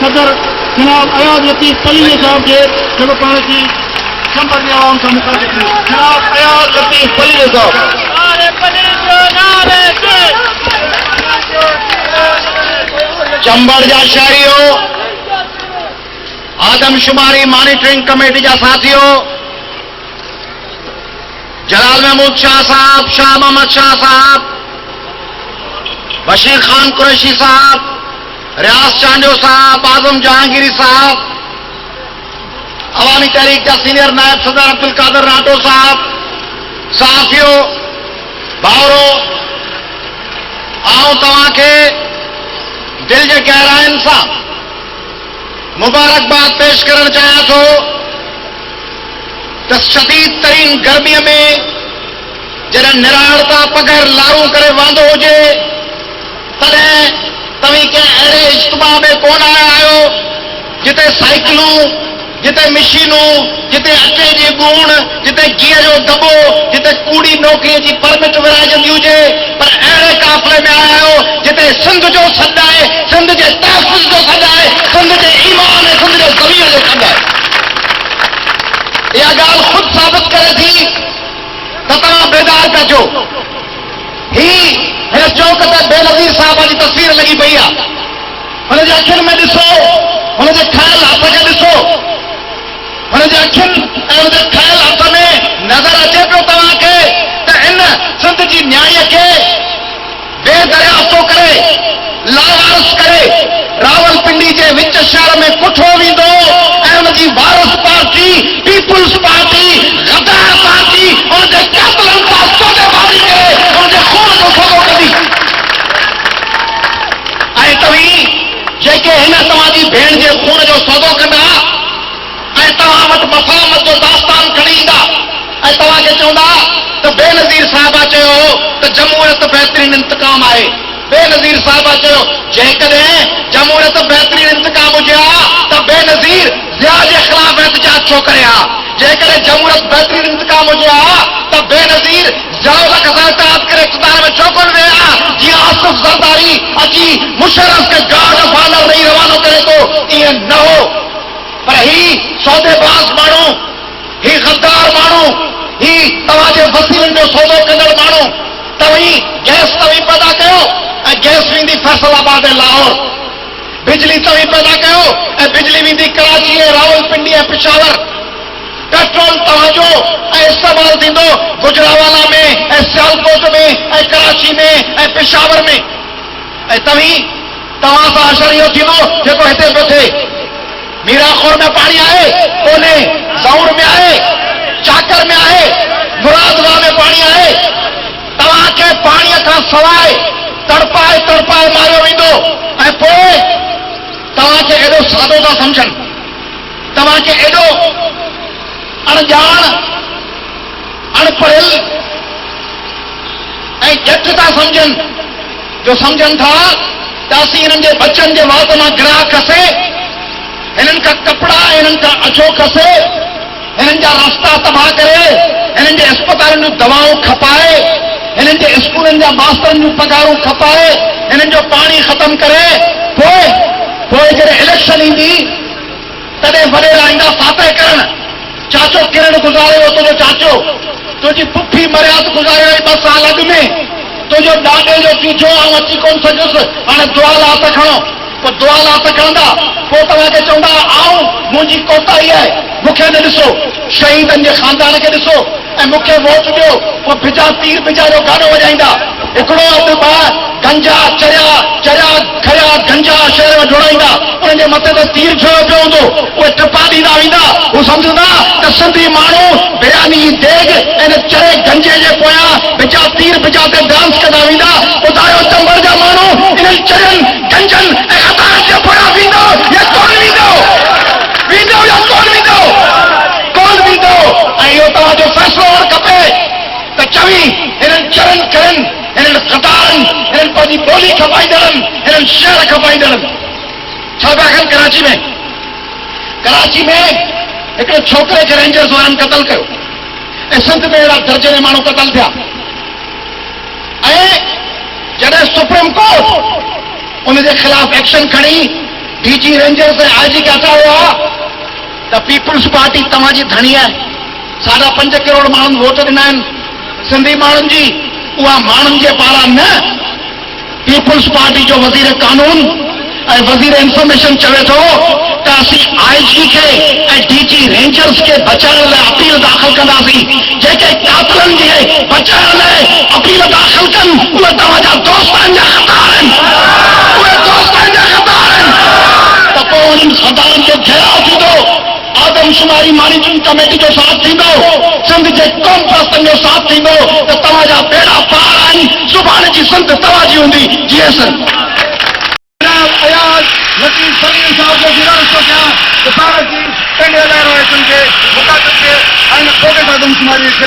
सदर जनाब अयाज लतीफ़ पलीअ साहब के जो पाण की चंबर के आवाम का मुखातिब थी। जनाब अयाज लतीफ़ पलीअ साहब। चंबड़ जा शहरियों, आदमशुमारी मॉनिटरिंग कमेटी जा साथियों, जलाल महमूद शाह साहब, शाह मोहम्मद शाह साहब, बशीर खान कुरैशी साहब, रियाज चांजो साहब, आजम जहांगीरी साहब, अवामी तहरीक का सीनियर नायब सदर अब्दुल कादर राठौर साहब, साथियों, भावरो, आऊं तव्हां खे दिल के गहराइन सां मुबारकबाद पेश करण चाहियां थो त शदीद तरीन गर्मीअ में जॾहिं निराड़ता पघर लारू करे वांदो हुजे तॾहिं तव्हीं कंहिं अहिड़े इज्तिमा में कोन आया आहियो जिते साइकिलूं, जिते मशीनूं, जिते अटे जी ॻूण, जिते गिह जो दॿो, जिते कूड़ी नौकरीअ जी परमिट विराइजंदी हुजे, पर अहिड़े काफ़िले में आया आहियो जिते सिंध जो सॾु आहे, सिंध जे तहफ़ुज़ जो सॾु आहे, सिंध जे ईमान ऐं सिंध जे ज़मीर जो सॾु आहे। इहा ॻाल्हि ख़ुदि साबित करे थी त तव्हां बेदार पिया थियो। हिन चौक ते बेनज़ीर साहिब जी तस्वीर लॻी पई आहे, हुनजे अखियुनि में ॾिसो, हुनजे खयल हथ खे ॾिसो, हुनजे अखियुनि ऐं हुनजे खयल हथ में नज़र अचे पियो तव्हांखे त इन सिंध जी न्याय खे बेदरियाफ़्तो करे, लावारिस करे रावलपिंडी जे विच शहर में कुठो वेंदो ऐं हुनजी वारिस पार्टी, पीपुल्स पार्टी, गद्दार पार्टी हुनजे कातलनि सां सौदेबाज़ी करे हुनजे खून जो सौदो कंदी। ऐं तव्हीं जेके हिन तव्हांजी भेण जे खून जो सौदो कंदा ऐं तव्हां वटि मफ़ाहमत जो दास्तान खणी ईंदा ऐं तव्हांखे चवंदा त बेनज़ीर साहिबा चयो त जमहूरियत बहितरीन इंतकाम आहे। बेनज़ीर साहिबा चयो जेकॾहिं जमहूरियत बहितरीन इंतकाम हुजे हा त बेनज़ीर ज़िया जे ख़िलाफ़ एहतजाज छो करे हा? जेकॾहिं जमहूरियत बहितरीन इंतकाम हुजे हा त बेनज़ीर ज़ियाउल हक़ सां इत्तेहाद करे इक़्तिदार में छो कोन विया हा? जीअं आसिफ ज़रदारी अची मुशर्रफ खे गार्ड ऑफ ऑनर ॾेई रवानो करे थो, ईअं न हो। पर ही सौदेबाज़ माण्हू, ही गद्दार माण्हू, ही तव्हांजे वसीलनि जो सौदो कंदड़ माण्हू, तव्हीं गैस तव्हीं पैदा कयो ऐं गैस वेंदी फैसलाबाद ऐं लाहौर, बिजली तव्हीं पैदा कयो ऐं बिजली वेंदी कराची ऐं रावलपिंडी ऐं पिशावर, पेट्रोल तव्हांजो ऐं इस्तेमालु थींदो गुजरावाला में ऐं सियालकोट में ऐं कराची में ऐं पिशावर में, ऐं तव्हां सां असर इहो थींदो जेको हिते पियो थिए। मीराखोर में पानी आहे कोन्हे, ज़ौर में आहे, चाकर में आहे, मुरादवा में पानी आहे। तव्हांखे पाणीअ खां सवाइ तड़पाए तड़पाए मारियो वेंदो ऐं पोइ तव्हांखे एॾो सादो था सम्झनि, तव्हांखे एॾो अणॼाण, अणपढ़ियल ऐं ॼठ था सम्झनि जो सम्झनि था त असीं हिननि जे बचनि जे वात मां गिराह कसे, हिननि खां कपिड़ा, हिननि खां अछो खसे, हिननि जा रस्ता तबाह करे, हिननि जे अस्पतालनि जूं दवाऊं खपाए, हिननि जे स्कूलनि जा मास्तरनि जूं पगारूं खपाए, हिननि जो पाणी ख़तम करे, पोइ जॾहिं इलेक्शन ईंदी तॾहिं वॾेरा ईंदा फातह करण। चाचो किरण गुज़ारियो, तुंहिंजो चाचो, तुंहिंजी पुफी मर्याद गुज़ारियो 2 साल अॻु में, तुंहिंजो ॾाॾे जो चीचो आउं अची कोन सघियुसि, हाणे दुआ ला हथ खणो। पोइ दुआ ला हथ खणंदा, पोइ तव्हांखे चवंदा आऊं मुंहिंजी कोताही आहे, मूंखे न ॾिसो, शहीदनि जे ख़ानदान खे ॾिसो ऐं मूंखे वोट ॾियो। पोइ बिजा तीर बिजा जो गानो वॼाईंदा, हिकिड़ो अधु ॿ गंजा चरिया चरिया खया गंजा शहर में ढोड़ाईंदा, उनजे मथे ते तीर छो पियो हूंदो, उहे टिपा ॾींदा वेंदा। हू सम्झंदा त सिंधी माण्हू बिरयानी देग ऐं चरे गंजे जे पोयां बिजा तीर बिजा ते डांस कंदा वेंदा। ॿुधायो चंबड़ जा माण्हू इन्हनि चरियनि गंजनि ऐं अदान जे पोयां वेंदो या कोन वेंदो? वेंदो या कोन वेंदो? कोन वेंदो। ऐं इहो तव्हांजो फ़ैसिलो हुअणु खपे त चवी हिननि चरनि करनि, हिननि क़तारनि, हिननि पंहिंजी ॿोली खपाईंदड़नि, हिननि शहर खपाईंदड़नि। छा पिया कनि कराची में हिकिड़े छोकिरे खे रेंजर्स वारनि क़तल कयो ऐं सिंध में अहिड़ा दर्जने माण्हू क़तल थिया। ऐं जॾहिं सुप्रीम कोर्ट उनजे ख़िलाफ़ एक्शन खणी डीजी रेंजर्स ऐं आईजी किथां हुआ त पीपुल्स पार्टी तव्हांजी धणी आहे। 5.5 करोड़ माण्हुनि वोट ॾिना आहिनि सिंधी माण्हुनि जी। उहा माण्हुनि जे पारां न पीपुल्स पार्टी जो वज़ीर कानून ऐं वज़ीर इंफॉर्मेशन चवे थो त असीं आईजी खे ऐं डीजी रेंजर्स खे बचाइण लाइ अपील दाख़िल कंदासीं। जेके कातिलनि खे बचाइण लाइ अपील दाख़िल कनि उहे तव्हांजा दोस्तनि जा ख़तार आहिनि। उहे दोस्तनि जा ख़तार आहिनि। त पोइ उन्हनि ख़तारनि जो घेराव थींदो। आदमशुमारी मॉनिटरिंग कमेटी जो साथ थींदो। सिंध जे क़ौम परस्तनि जो साथ थींदो त तव्हांजा बेड़ा पार आहिनि। सुभाणे जी सिंध तव्हांजी हूंदी। जीअं सिंध अयाज लतीफ सलीम साहब जो गुज़ारिश थो कयां त भारत जी पंहिंजे अलाइक़नि खे मुक़ाबिल खे ऐं बोगस आदमशुमारी जे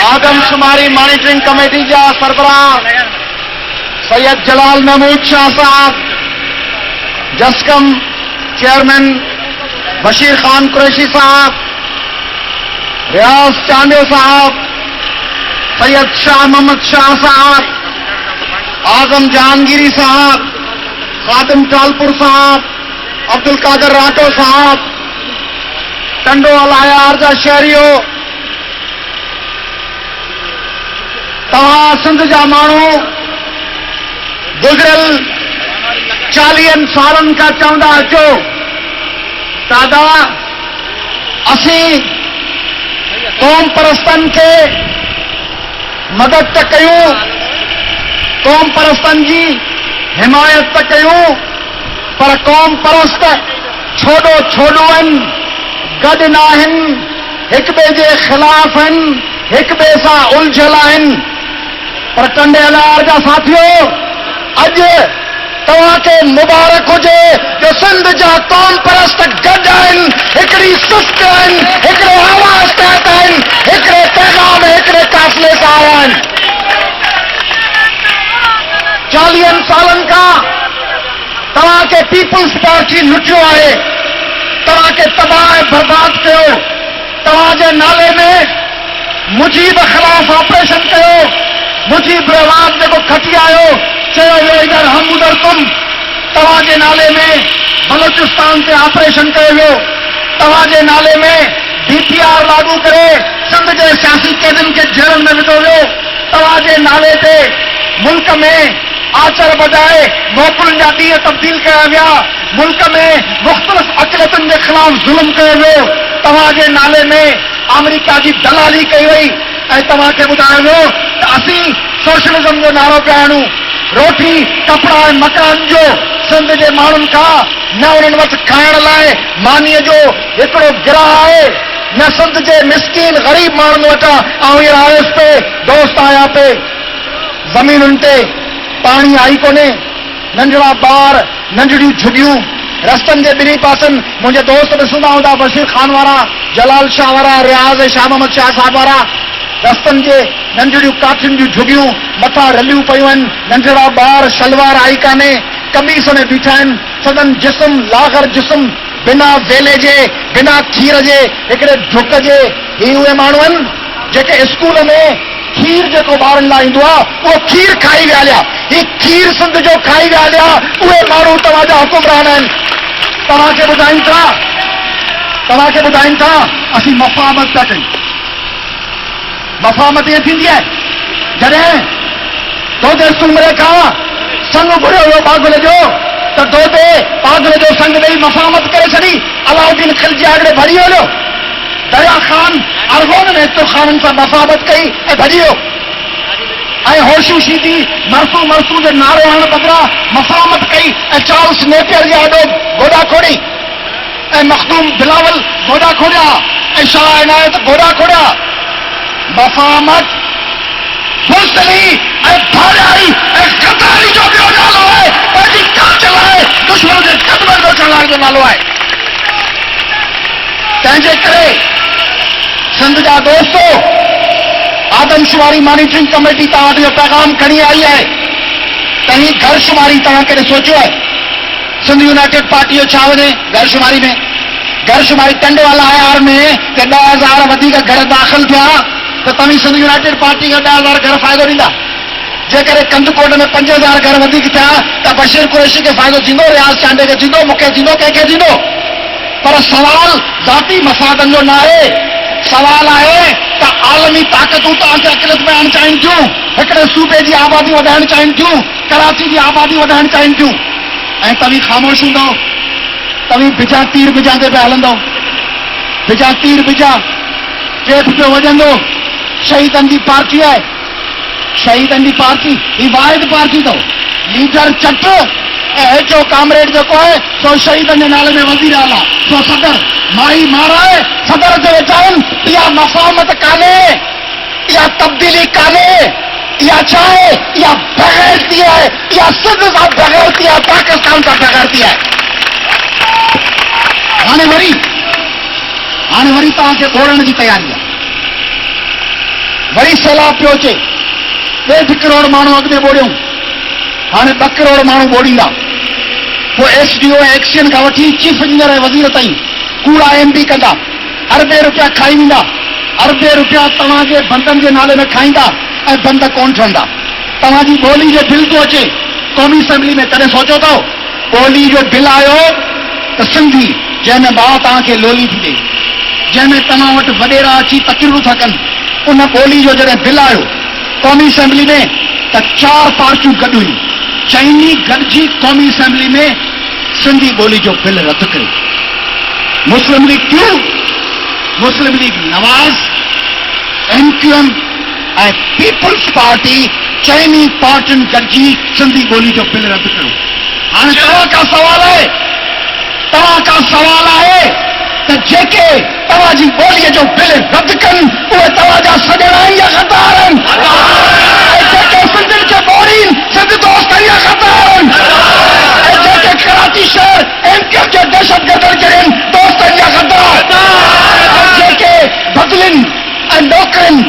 आदमशुमारी मॉनिटरिंग कमेटी जा सरबराह सैयद जलाल महमूद शाह साहब, जस्कम चेयरमैन बशीर खान कुरैशी साहब, रियाज चांदियो साहब, सैयद शाह मोहम्मद शाह साहब, आजम जहांगीरी साहब, खादिम टालपुर साहब, अब्दुल कादर राठौर साहब, टंडो अलाया अर्जा शहरियो, तव्हां सिंध जा माण्हू गुज़िरियल 40 सालनि खां चवंदा अचो दादा असीं क़ौम परस्तनि खे मदद त कयूं, क़ौम परस्तनि जी हिमायत त कयूं, पर क़ौम परस्त छोड़ो छोड़ो आहिनि, गॾु न आहिनि, हिक ॿिए जे ख़िलाफ़ आहिनि, हिक ॿिए सां उलझियल आहिनि। पर टंडे अलार जा साथियो, अॼु तव्हांखे मुबारक हुजे जो सिंध जा क़ौम परस्त गॾु आहिनि, हिकिड़ी सुस्त आहिनि, हिकिड़े आवाज़ तहत आहिनि, हिकिड़े पैगाम हिकिड़े फ़ैसिले सां आया आहिनि। 40 सालनि खां तव्हांखे पीपुल्स पार्टी लुटियो आहे, तव्हांखे तबाह ऐं बर्बाद कयो, तव्हांजे नाले में मुजीब ख़िलाफ़ ऑपरेशन कयो, मुजीब रवाज जेको खटी आयो चयो यो इधर हम उधर तुम, तव्हांजे नाले में बलोचिस्तान ते ऑपरेशन कयो वियो, तव्हांजे नाले में DPR लागू करे सिंध जे सियासी कैदनि खे जेलनि में विधो वियो, तव्हांजे नाले ते मुल्क में आचर बजाए मोकलुनि जा ॾींहं तब्दील कया विया, मुल्क में मुख़्तलिफ़ अक़लियतुनि जे ख़िलाफ़ ज़ुल्म कयो वियो, तव्हांजे नाले में अमेरिका जी दलाली कई वई ऐं तव्हांखे ॿुधायो वियो त असीं सोशलिज़म जो नारो पिया हणूं। रोटी कपिड़ा ऐं मकान जो सिंध जे माण्हुनि खां न उन्हनि वटि खाइण लाइ मानीअ जो हिकिड़ो गिराह आहे, न सिंध जे मिसकीन ग़रीब माण्हुनि वटां आउं हींअर आयुसि पे, दोस्त आया पे, ज़मीनुनि ते पाणी आई कोन्हे, नंढड़ा ॿार, नंढड़ियूं झुगियूं, रस्तनि जे ॿिन्ही पासनि मुंहिंजे दोस्त ॾिसंदा हूंदा बशीर खान वारा, जलाल शाह वारा, रियाज़ शाह मोहम्मद शाह साहब वारा, रस्तनि जे नंढड़ियूं काठियुनि जूं झुगियूं, मथां रलियूं पयूं आहिनि, नंढड़ा ॿार, शलवार आई कान्हे, कमीस में बीठा आहिनि, सदन जिस्म लागर जिस्म, बिना वेले जे, बिना खीर जे, हिकिड़े ढुक जे, ही उहे माण्हू आहिनि जेके स्कूल में खीर जेको ॿारनि लाइ ईंदो आहे उहो खीर खाई विया हलिया, ही खीर सिंध जो खाई विया हलिया, उहे माण्हू तव्हांजा हुकुमरान आहिनि। तव्हांखे ॿुधाइनि था असीं मफ़ामत था कयूं। मफ़ामत ईअं थींदी आहे जॾहिं दोदे सुमरे खां संग घुरियो वियो बागुल जो, त दोदे बागुल जो संग ॾेई मफ़ामत करे छॾी, अलाउद्दीन खिलजी आगड़े भॼी हलियो, दरिया खान अरगोन में एतिरो खाननि सां मफ़ामत कई ऐं भॼी वियो, ऐं होशू शीदी मरसू जे नारो हणण बदिरां मफ़ामत कई ऐं चार्ल्स नेपियर जे आॾो गोॾा खोड़ी ऐं मखदूम बिलावल गोॾा खोड़िया ऐं शाह इनायत गोॾा खोड़िया। मफ़ामत बुज़दिली ऐं भाॼाई ऐं गद्दारी जो ॿियो नालो आहे, पंहिंजी काच लाइ दुश्मन जे क़दमनि जो चढ़ाइण जो नालो आहे। तंहिंजे करे सिंध जा दोस्तो, आदमशुमारी मॉनिटरिंग कमेटी तव्हां वटि इहो पैगाम खणी आई आहे त ही घरशुमारी तव्हां कॾहिं सोचियो आहे सिंध यूनाइटेड पार्टी जो छा वञे गैरशुमारी में? गैरशुमारी टंड वाला आयार में के 10,000 वधीक घर दाख़िल थिया त तव्हीं सिंध यूनाइटेड पार्टी खे 10,000 घर फ़ाइदो ॾींदा? जेकर कंदकोट में 5,000 घर वधीक थिया त बशीर कुरैशी खे फ़ाइदो थींदो, रियाज़ चांडे खे थींदो, मूंखे थींदो, कंहिंखे थींदो? पर सवाल ज़ाती मफ़ादनि जो न आहे। सवाल आहे त आलमी ताक़तूं तव्हांखे अक़िलत में आणणु चाहिनि थियूं, हिकिड़े सूबे जी आबादी वधाइणु चाहिनि थियूं, कराची जी आबादी वधाइणु चाहिनि थियूं, ऐं तव्हीं ख़ामोश हूंदव। तव्हीं बिजा तीर बिजांदे पिया हलंदव, बिजा तीर बिजा केठ पियो वॼंदो। शहीदनि जी पार्टी आहे, शहीदनि जी पार्टी, ही वाहिद पार्टी अथव। लीडर चट ऐं हेठो कामरेड जेको आहे सो शहीदनि जे नाले में वज़ीर आला, सो सदर माई माराए सदर जे वेठा आहिनि। इहा मफ़ाहमत कान्हे, इहा तब्दीली कान्हे, इहा छा आहे? इहा बेग़ैरती आहे, इहा सिंध सां बेग़ैरती आहे, पाकिस्तान सां बेग़ैरती आहे। हाणे वरी तव्हांखे ॿोड़ण जी तयारी आहे। वरी सैलाब पियो अचे, 1.5 करोड़ माण्हू अॻु में ॿोड़ियूं, हाणे 2 करोड़ माण्हू ॿोड़ींदा। पोइ SDO ऐं एक्शन खां वठी चीफ इंजीनियर ऐं वज़ीर ताईं कूड़ा MB कंदा, अरबे रुपया खाई वेंदा, अरबे रुपया तव्हांजे बंदनि जे नाले में खाईंदा ऐं बंद कोन ठहंदा। तव्हांजी ॿोली जो बिल थो अचे क़ौमी असेंबली में, कॾहिं सोचियो अथव? ॿोली जो बिल आयो त सिंधी, जंहिंमें भाउ तव्हांखे लोली थी ॾे, जंहिंमें तव्हां वटि वॾेरा अची तकरीरूं था कनि, उन ॿोली जो जॾहिं बिल आयो क़ौमी असेंबली में त 4 पार्टियूं गॾु हुयूं, चइनी गॾिजी क़ौमी असेंबली में सिंधी ॿोली जो बिल रद्द कयो। मुस्लिम लीग क्यों? मुस्लिम लीग नवाज़, MQM ऐं पीपल्स पार्टी चइनी पार्टियुनि गॾिजी सिंधी ॿोली जो बिल रद्द कयो। हाणे तव्हां खां सवाल आहे त जेके तव्हांजी ॿोलीअ जो बिल रद्द कनि उहे तव्हांजा सॼणा आहिनि या गद्दार आहिनि? ऐं जेके सिंधियुनि खे ॿोड़ीनि सिंध दोस्त आहिनि या गद्दार आहिनि? ऐं जेके कराची शहर MQM खे दहशतगर्दनि कनि दोस्त आहिनि या गद्दार? ऐं जेके बदलिनि ऐं नौकरियुनि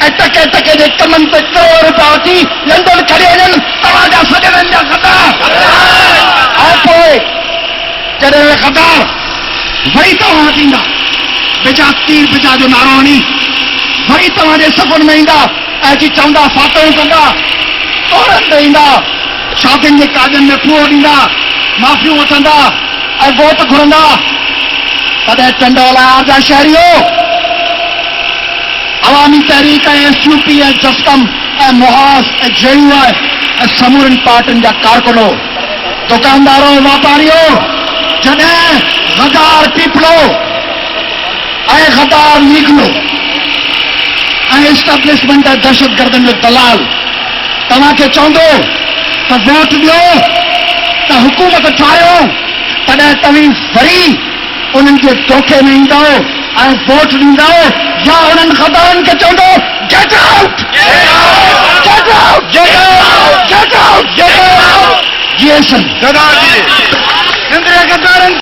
ऐं टके जे कमनि ते करोड़ रुपया वठी लंडन खणी वञनि तव्हांजा सॼणा आहिनि या गद्दार? ऐं पोइ जॾहिं गद्दार वरी तव्हां वटि ईंदा, बिजा तीर बिजा जो नारो हणी वरी तव्हांजे सफ़नि में ईंदा ऐं अची चवंदा, फातहूं कंदा, तोरनि ते ईंदा, शादियुनि जे काजनि में पूरो ॾींदा, माफ़ियूं वठंदा ऐं वोट घुरंदा, तॾहिं टंडोला जा शहरियो, अवामी तहरीक ऐं SUP ऐं जस्कम ऐं मुहास ऐं JUI ऐं समूरनि पार्टियुनि जा कारकुनो, दुकानदारो, वापारियो, जॾहिं गद्दार पीपलो ऐं गद्दार लीगलो ऐं एस्टेब्लिशमेंट ऐं दहशतगर्दनि जो दलाल तव्हांखे चवंदो त वोट ॾियो, त हुकूमत ठाहियो, तॾहिं तव्हीं वरी उन्हनि जे धोखे में ईंदव ऐं वोट ॾींदव, या उन्हनि गद्दारनि खे चवंदो get out, get out, get out, get out, get out. जी सिंध गद्दार, सिंध जे गद्दारनि